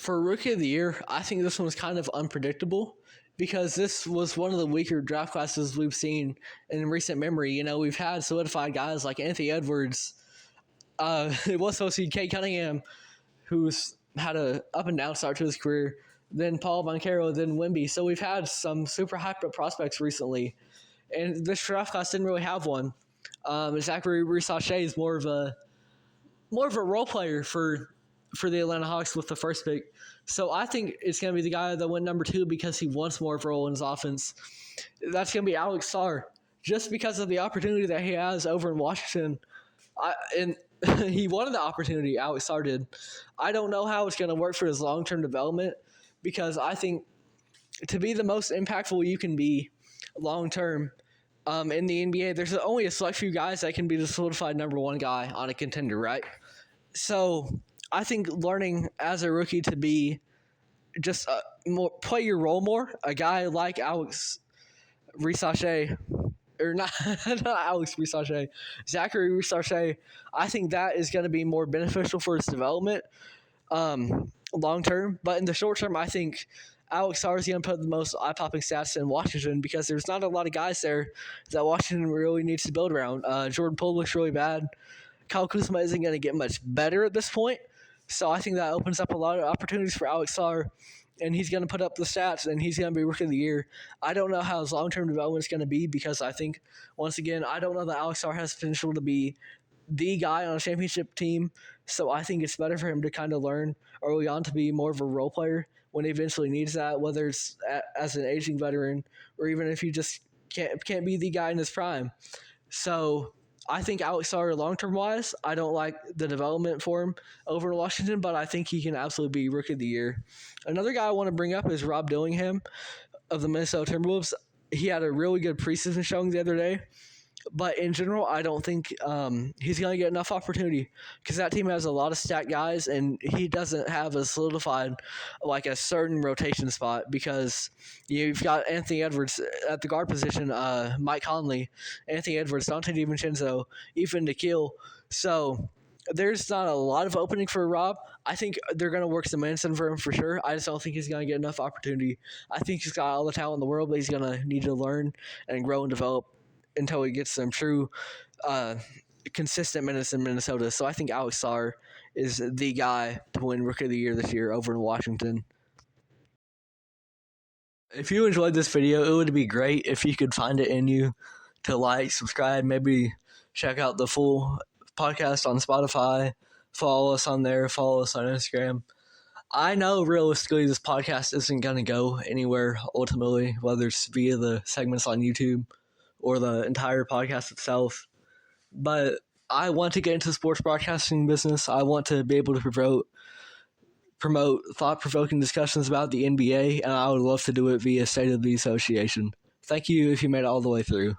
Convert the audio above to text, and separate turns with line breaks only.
For Rookie of the Year, I think this one was kind of unpredictable because this was one of the weaker draft classes we've seen in recent memory. You know, we've had solidified guys like Anthony Edwards. It was supposed to be Kate Cunningham, who's had a up and down start to his career. Then Paul Boncaro, then Wemby. So we've had some super hyped up prospects recently, and this draft class didn't really have one. Zachary Rachaad is more of a role player for the Atlanta Hawks with the first pick. So I think it's going to be the guy that went number 2 because he wants more of a role in his offense. That's going to be Alex Sarr, just because of the opportunity that he has over in Washington. And he wanted the opportunity, Alex Sarr did. I don't know how it's going to work for his long-term development because I think to be the most impactful you can be long-term in the NBA, there's only a select few guys that can be the solidified number 1 guy on a contender, right? So I think learning as a rookie to be just play your role more, a guy like Alex Rachaad, or not Alex Rachaad, Zachary Rachaad, I think that is going to be more beneficial for his development long term. But in the short term, I think Alex Sarr is going to put the most eye-popping stats in Washington because there's not a lot of guys there that Washington really needs to build around. Jordan Poole looks really bad. Kyle Kuzma isn't going to get much better at this point. So I think that opens up a lot of opportunities for Alex Sarr, and he's going to put up the stats, and he's going to be Rookie of the Year. I don't know how his long-term development is going to be because I think, once again, I don't know that Alex Sarr has potential to be the guy on a championship team. So I think it's better for him to kind of learn early on to be more of a role player when he eventually needs that, whether it's as an aging veteran or even if he just can't be the guy in his prime. So I think Alex Sarr, long-term wise, I don't like the development for him over in Washington, but I think he can absolutely be Rookie of the Year. Another guy I want to bring up is Rob Dillingham of the Minnesota Timberwolves. He had a really good preseason showing the other day, but in general, I don't think he's going to get enough opportunity because that team has a lot of stacked guys, and he doesn't have a solidified, like a certain rotation spot because you've got Anthony Edwards at the guard position, Mike Conley, Anthony Edwards, Dante DiVincenzo, even Nikola. So there's not a lot of opening for Rob. I think they're going to work some minutes in for him for sure. I just don't think he's going to get enough opportunity. I think he's got all the talent in the world, but he's going to need to learn and grow and develop until he gets some true consistent minutes in Minnesota. So I think Alex Sarr is the guy to win Rookie of the Year this year over in Washington. If you enjoyed this video, it would be great if you could find it in you to like, subscribe, maybe check out the full podcast on Spotify, follow us on there, follow us on Instagram. I know realistically this podcast isn't going to go anywhere ultimately, whether it's via the segments on YouTube or the entire podcast itself. But I want to get into the sports broadcasting business. I want to be able to promote thought-provoking discussions about the NBA, and I would love to do it via State of the Association. Thank you if you made it all the way through.